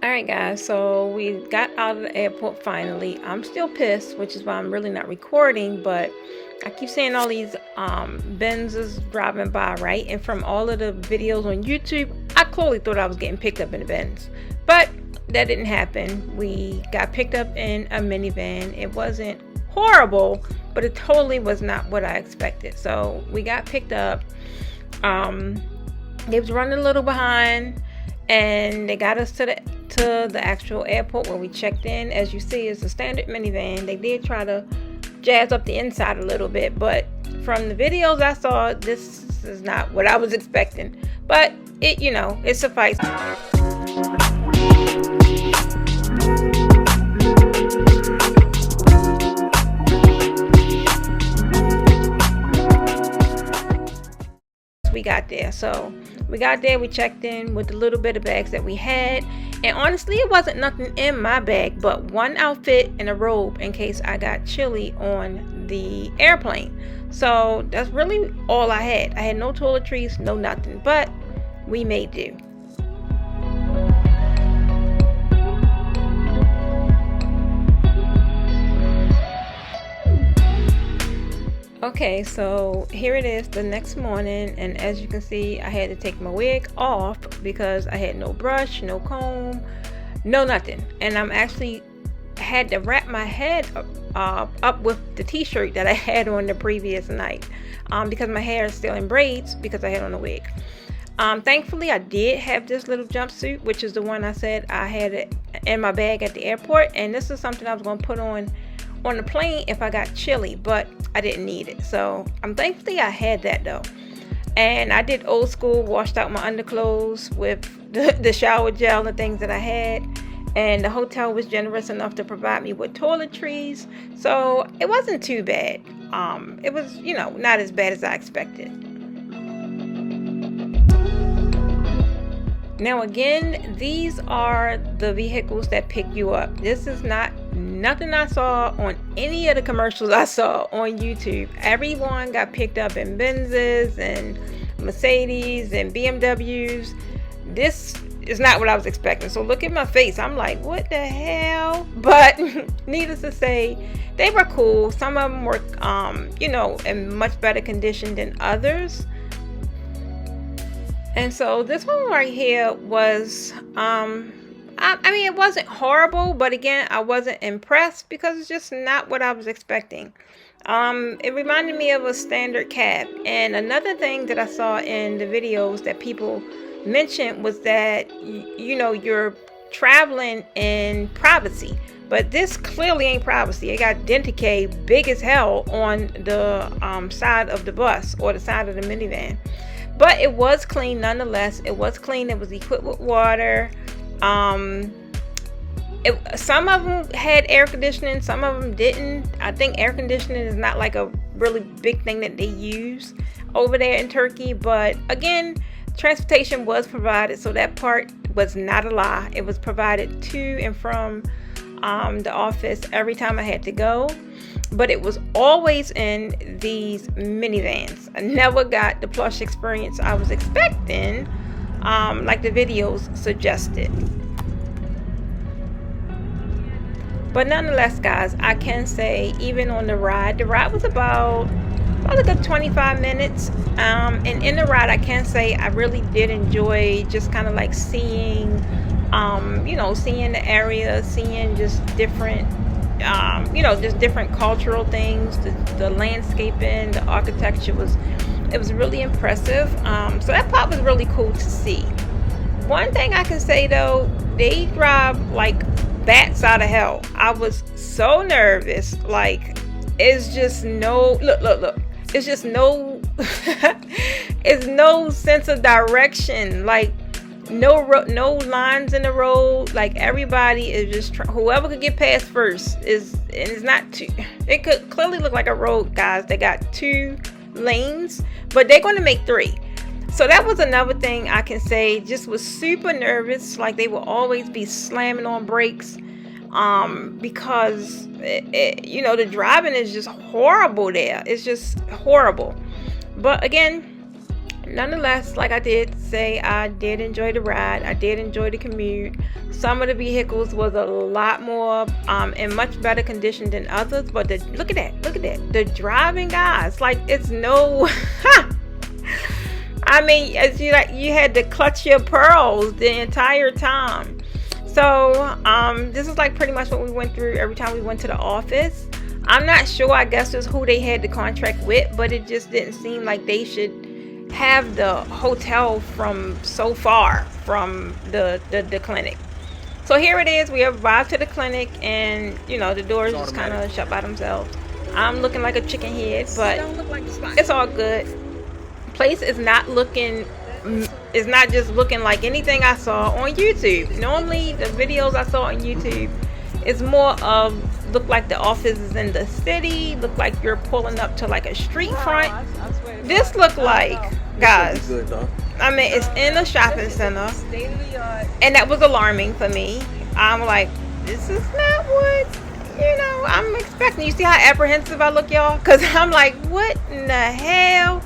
Alright guys, so we got out of the airport finally. I'm still pissed, which is why I'm really not recording, but I keep seeing all these Benzes driving by, right? And from all of the videos on YouTube, I clearly thought I was getting picked up in a Benz. But that didn't happen. We got picked up in a minivan. It wasn't horrible, but it totally was not what I expected. So we got picked up. They was running a little behind, and they got us to the actual airport where we checked in. As you see, it's a standard minivan. They did try to jazz up the inside a little bit, but from the videos I saw, this is not what I was expecting. But it, you know, it sufficed. We got there. So we got there, we checked in with the little bit of bags that we had, and honestly it wasn't nothing in my bag but one outfit and a robe in case I got chilly on the airplane. So that's really all I had. I had no toiletries, no nothing, but we made do. Okay, so here it is the next morning, and as you can see, I had to take my wig off because I had no brush, no comb, no nothing. And I'm actually had to wrap my head up with the t-shirt that I had on the previous night because my hair is still in braids because I had on a wig. Thankfully, I did have this little jumpsuit, which is the one I said I had it in my bag at the airport, and this is something I was going to put on the plane if I got chilly, but I didn't need it. So I'm thankfully I had that though. And I did old school, washed out my underclothes with the shower gel and things that I had, and the hotel was generous enough to provide me with toiletries, so it wasn't too bad. It was, you know, not as bad as I expected. Now again, these are the vehicles that pick you up. This is not nothing I saw on any of the commercials I saw on YouTube. Everyone got picked up in Benzes and Mercedes and BMWs. This is not what I was expecting. So look at my face. I'm like, what the hell? But needless to say, they were cool. Some of them were, you know, in much better condition than others. And so this one right here was, I mean, it wasn't horrible, but again, I wasn't impressed because it's just not what I was expecting. It reminded me of a standard cab. And another thing that I saw in the videos that people mentioned was that, you know, you're traveling in privacy. But this clearly ain't privacy. It got Dentacay big as hell on the side of the bus or the side of the minivan. But it was clean nonetheless. It was clean. It was equipped with water. Some of them had air conditioning, some of them didn't. I think air conditioning is not like a really big thing that they use over there in Turkey. But again, transportation was provided, so that part was not a lie. It was provided to and from the office every time I had to go. But it was always in these minivans. I never got the plush experience I was expecting, like the videos suggested. But nonetheless, guys, I can say even on the ride was about a good 25 minutes. And in the ride, I can say I really did enjoy just kind of like seeing, you know, seeing the area, seeing just different, you know, just different cultural things. The landscaping, the architecture it was really impressive. So that part was really cool to see. One thing I can say though, they drive like bats out of hell. I was so nervous. Like, it's just no look. It's just no it's no sense of direction. Like no lines in the road. Like everybody is just whoever could get past first is, and it's not too, it could clearly look like a road, guys. They got 2 lanes, but they're going to make 3. So that was another thing I can say. Just was super nervous. Like they will always be slamming on brakes because you know, the driving is just horrible there. It's just horrible. But again, Nonetheless, like I did say, I did enjoy the ride. I did enjoy the commute. Some of the vehicles was a lot more in much better condition than others, but look at that, the driving, guys, like it's no I mean, as you had to clutch your pearls the entire time. So this is like pretty much what we went through every time we went to the office. I'm not sure, I guess it's who they had the contract with, but it just didn't seem like they should have the hotel from so far from the clinic. So here it is. We arrived to the clinic, and you know the doors just kind of shut by themselves. I'm looking like a chicken head, but it's all good. Place is not just looking like anything I saw on YouTube. Normally the videos I saw on YouTube is more of look like the office is in the city, look like you're pulling up to like a street front. This look like, guys, I mean, it's in a shopping center, and that was alarming for me. I'm like, this is not what, you know, I'm expecting. You see how apprehensive I look, y'all? Because I'm like, what in the hell?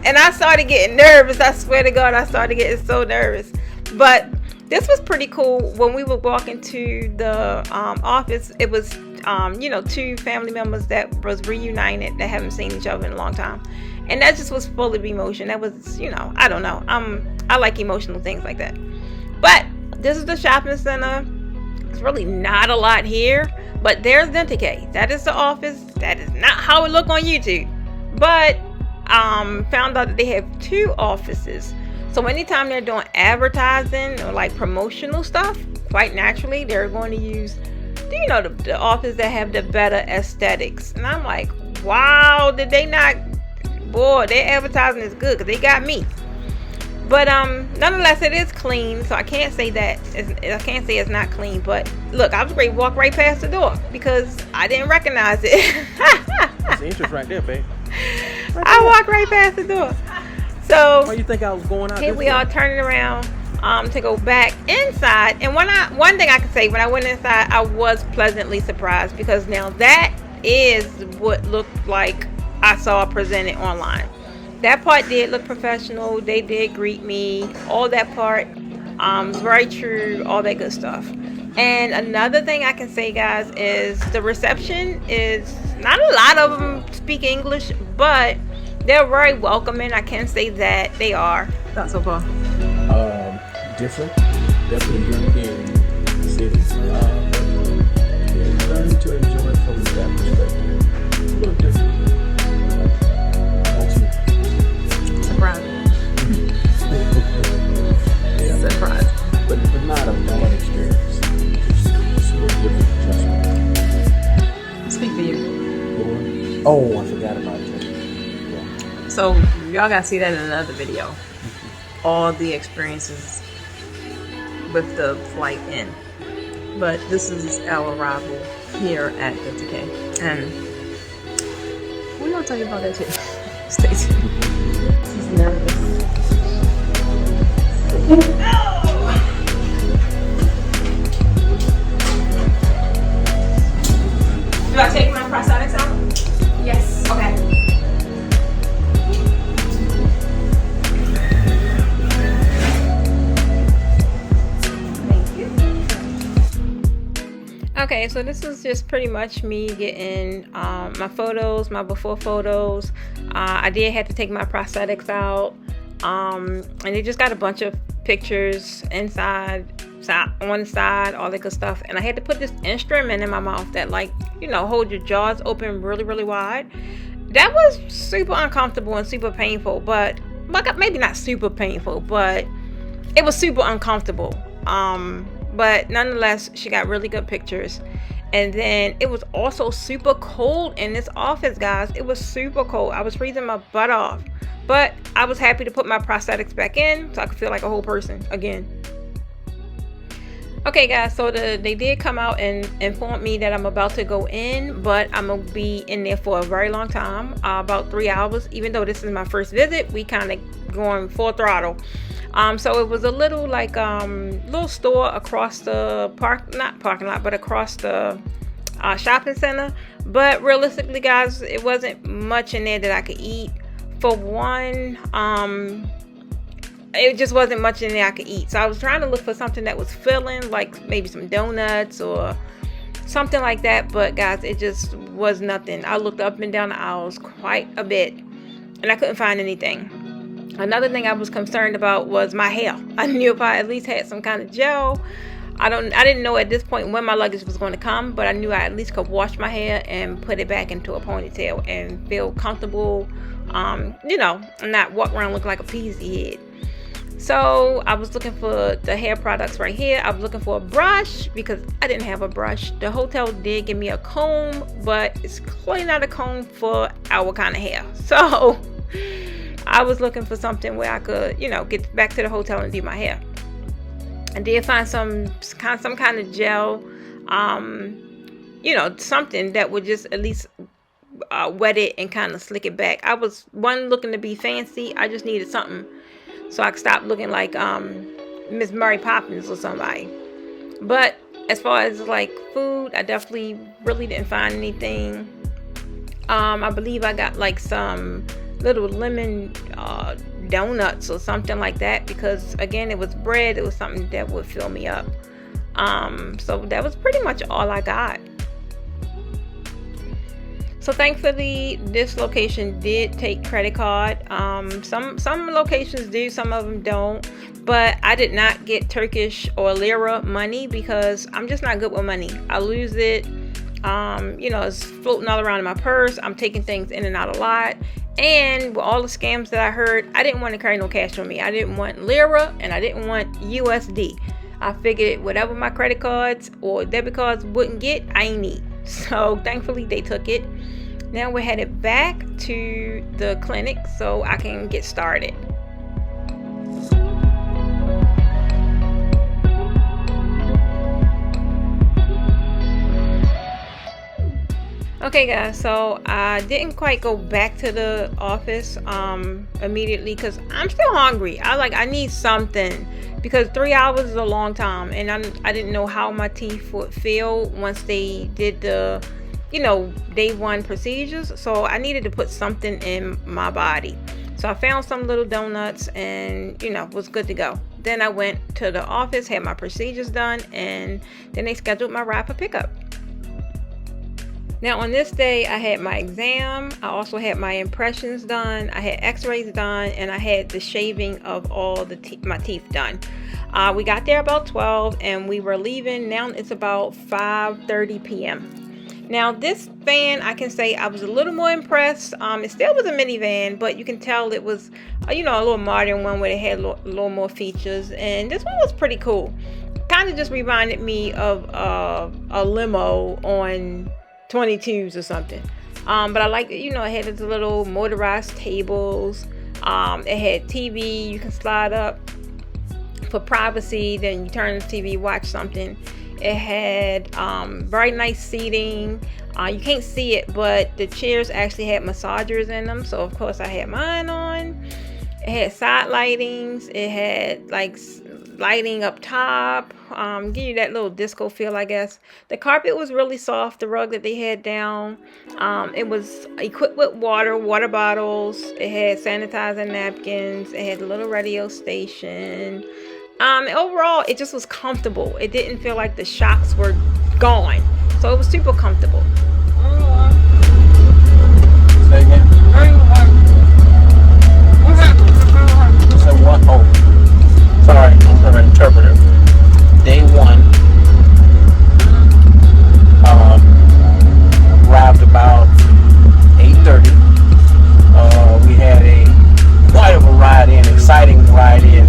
And I started getting nervous. I swear to God, I started getting so nervous. But this was pretty cool. When we were walking to the office, it was, you know, two family members that was reunited that haven't seen each other in a long time. And that just was full of emotion. That was, you know, I don't know. I like emotional things like that. But this is the shopping center. It's really not a lot here. But there's Pkwy. That is the office. That is not how it looked on YouTube. But found out that they have two offices. So anytime they're doing advertising or like promotional stuff, quite naturally they're going to use, you know, the office that have the better aesthetics. And I'm like, wow, did they not? Boy, their advertising is good because they got me. But nonetheless, it is clean, so I can't say that I can't say it's not clean. But look, I was ready to walk right past the door because I didn't recognize it. That's the entrance right there, babe. I walked right past the door. So why you think I was going out? Here we are turning around to go back inside. And one thing I can say, when I went inside, I was pleasantly surprised, because now that is what looked like I saw presented online. That part did look professional. They did greet me. All that part, very true. All that good stuff. And another thing I can say, guys, is the reception is not a lot of them speak English, but they're very welcoming. I can say that they are. Not so far. Different. Definitely European city. Learn to enjoy it from that perspective. A little different. Surprising. Yeah. Surprising. But not a bad experience. It's a little different adjustment. Speak for you. Oh, I forgot about you. Yeah. So y'all gotta see that in another video. All the experiences with the flight in. But this is our arrival here at the Pkwy. And we're gonna tell you about that too. Stay tuned. She's nervous. Do I take my prosthetics out? Yes. Okay. Thank you. Okay, so this is just pretty much me getting my photos, my before photos. I did have to take my prosthetics out. And they just got a bunch of pictures inside, on the side, all that good stuff. And I had to put this instrument in my mouth that, like, you know, hold your jaws open really, really wide. That was super uncomfortable and super painful, but maybe not super painful, but it was super uncomfortable. But nonetheless, she got really good pictures. And then it was also super cold in this office, guys. It was super cold. I was freezing my butt off. But I was happy to put my prosthetics back in so I could feel like a whole person again. Okay, guys, so they did come out and inform me that I'm about to go in, but I'm going to be in there for a very long time, about 3 hours. Even though this is my first visit, we kind of going full throttle. So it was a little like little store across the not parking lot, but across the shopping center. But realistically, guys, it wasn't much in there that I could eat. For one, it just wasn't much in there I could eat. So I was trying to look for something that was filling, like maybe some donuts or something like that. But guys, it just was nothing. I looked up and down the aisles quite a bit, and I couldn't find anything. Another thing I was concerned about was my hair. I knew if I at least had some kind of gel. I didn't know at this point when my luggage was going to come, but I knew I at least could wash my hair and put it back into a ponytail and feel comfortable, you know, and not walk around looking like a peasy head. So I was looking for the hair products right here. I was looking for a brush because I didn't have a brush. The hotel did give me a comb, but it's clearly not a comb for our kind of hair. So I was looking for something where I could, you know, get back to the hotel and do my hair. I did find some kind of gel, you know, something that would just at least wet it and kind of slick it back. I was looking to be fancy. I just needed something so I could stop looking like Miss Mary Poppins or somebody. But as far as like food, I definitely really didn't find anything. I believe I got like some little lemon donuts or something like that, because again, it was bread. It was something that would fill me up. So that was pretty much all I got. So thankfully, this location did take credit card. Some locations do, some of them don't. But I did not get Turkish or lira money because I'm just not good with money. I lose it. You know, it's floating all around in my purse. I'm taking things in and out a lot. And with all the scams that I heard, I didn't want to carry no cash on me. I didn't want lira and I didn't want USD. I figured whatever my credit cards or debit cards wouldn't get, I ain't need. So thankfully they took it. Now we're headed back to the clinic so I can get started. Okay guys, so I didn't quite go back to the office immediately because I'm still hungry. I need something because 3 hours is a long time, and I didn't know how my teeth would feel once they did the, you know, day one procedures. So I needed to put something in my body. So I found some little donuts and, you know, was good to go. Then I went to the office, had my procedures done, and then they scheduled my ride for pickup. Now on this day, I had my exam. I also had my impressions done. I had x-rays done, and I had the shaving of all my teeth done. We got there about 12 and we were leaving. Now it's about 5:30 p.m. Now this van, I can say I was a little more impressed. It still was a minivan, but you can tell it was, you know, a little modern one where it had a little more features. And this one was pretty cool. Kind of just reminded me of a limo on 22s or something. But I like, you know, it had its little motorized tables. It had TV you can slide up for privacy. Then you turn the TV, watch something. It had very nice seating. You can't see it, but the chairs actually had massagers in them. So of course I had mine on. It had side lightings. It had like lighting up top, give you that little disco feel, I guess. The carpet was really soft, the rug that they had down. It was equipped with water bottles. It had sanitizer napkins. It had a little radio station. Overall, it just was comfortable. It didn't feel like the shocks were gone. So it was super comfortable. Say again? So what? Oh, sorry, I'm an interpreter. Day one, arrived about 8:30. We had quite of a ride in, exciting ride in.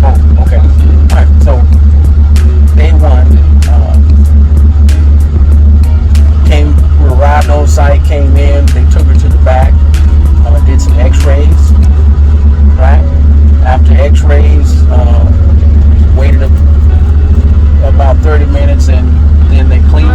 Oh, okay. All right. So day one, we arrived on site, came in, they took her to the back, did some x-rays, right? After x-rays, waited about 30 minutes and then they cleaned.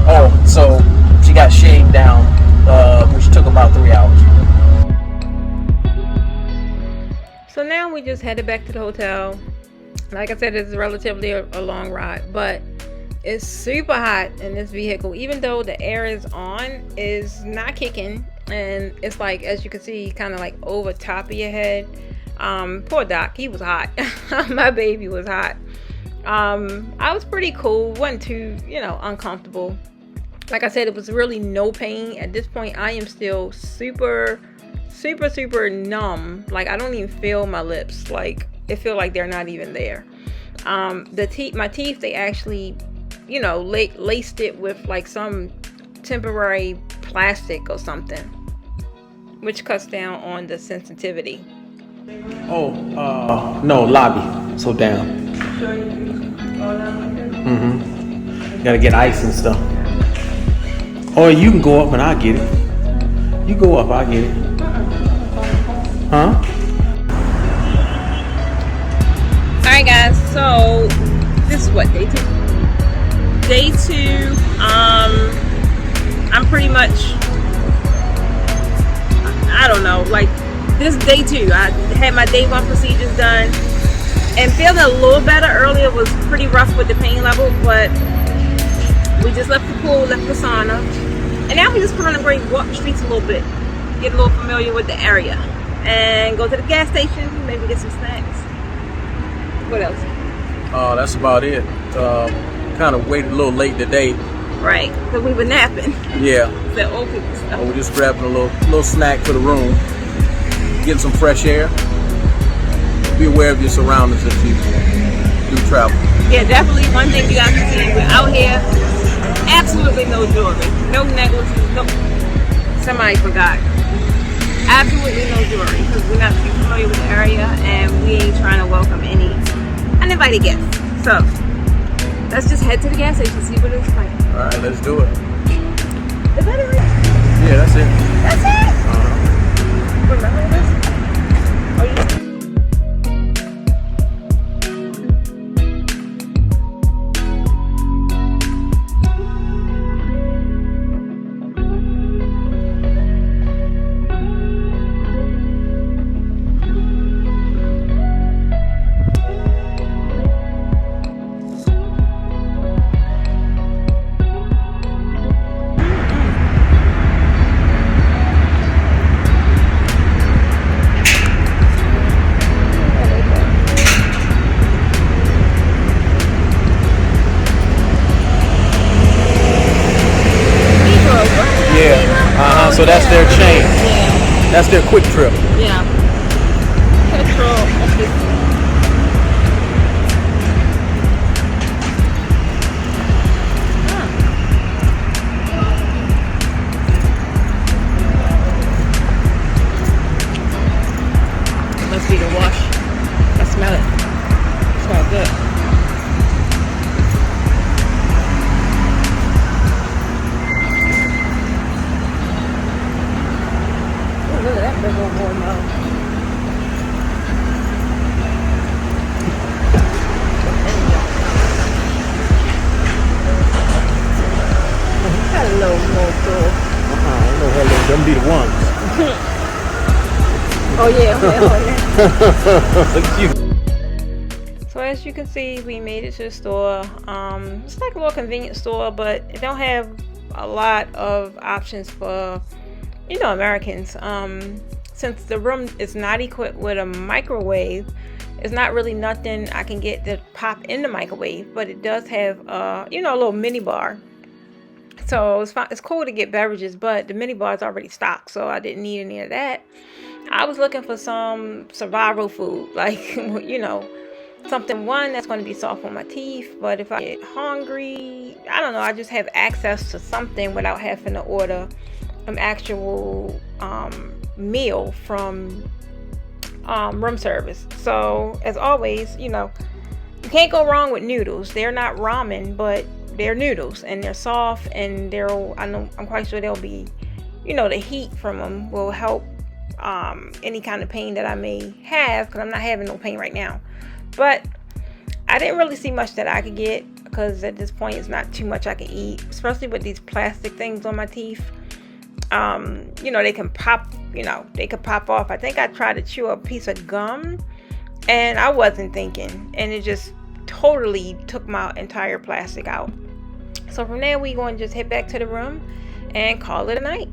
Oh, so she got shaved down, which took about 3 hours. So now we just headed back to the hotel. Like I said, it's relatively a long ride, but it's super hot in this vehicle. Even though the air is on, it's not kicking. and it's like, as you can see, kind of like over top of your head. Poor Doc, he was hot. My baby was hot. I was pretty cool, wasn't too, uncomfortable. Like I said, it was really no pain. At this point, I am still super numb. Like, I don't even feel my lips. Like, it feels like they're not even there. My teeth, they actually, laced it with like some temporary plastic or something, which cuts down on the sensitivity. Oh, no, lobby. So down. Gotta get ice and stuff. Or you can go up and I'll get it. You go up, I'll get it. Huh? Alright guys, so this is what, day 2? Day 2, I'm pretty much, I don't know, like, this is day 2. I had my day 1 procedures done and feeling a little better. Earlier was pretty rough with the pain level, but we just left the pool, left the sauna, and now we just put on a break, walk the streets a little bit, get a little familiar with the area, and go to the gas station, maybe get some snacks. What else? That's about it. Kind of waited a little late today. Right, because we were napping. Yeah. The old people stuff. We're just grabbing a little snack for the room. Getting some fresh air. Be aware of your surroundings as you do travel. Yeah, definitely. One thing you guys can see, we're out here, absolutely no jewelry, no necklaces, no. Somebody forgot. Absolutely no jewelry, because we're not too familiar with the area, and we ain't trying to welcome any uninvited guests. So let's just head to the gas station, see what it's like. All right, let's do it. Is that it? Yeah, that's it. That's it. Remember this? Oh, you. So that's their chain. Yeah. That's their quick trip. Yeah. Petrol. Must be the wash. I smell it. It smells good. Look at that big old boy mouth. Hello, Moto. No, hello. Them be the ones. Oh yeah. So as you can see, we made it to the store. It's like a little convenient store, but it don't have a lot of options for Americans. Since the room is not equipped with a microwave, it's not really nothing I can get to pop in the microwave, but it does have a little mini bar. So it's cool to get beverages, but the mini bar is already stocked, so I didn't need any of that. I was looking for some survival food, like something that's going to be soft on my teeth, but if I get hungry, I don't know, I just have access to something without having to order an actual meal from room service. So as always, you can't go wrong with noodles. They're not ramen, but they're noodles, and they're soft, and I'm quite sure they'll be, the heat from them will help any kind of pain that I may have, because I'm not having no pain right now. But I didn't really see much that I could get, because at this point it's not too much I can eat, especially with these plastic things on my teeth. They can pop off. I think I tried to chew a piece of gum and I wasn't thinking, and it just totally took my entire plastic out. So from there, we're going to just head back to the room and call it a night.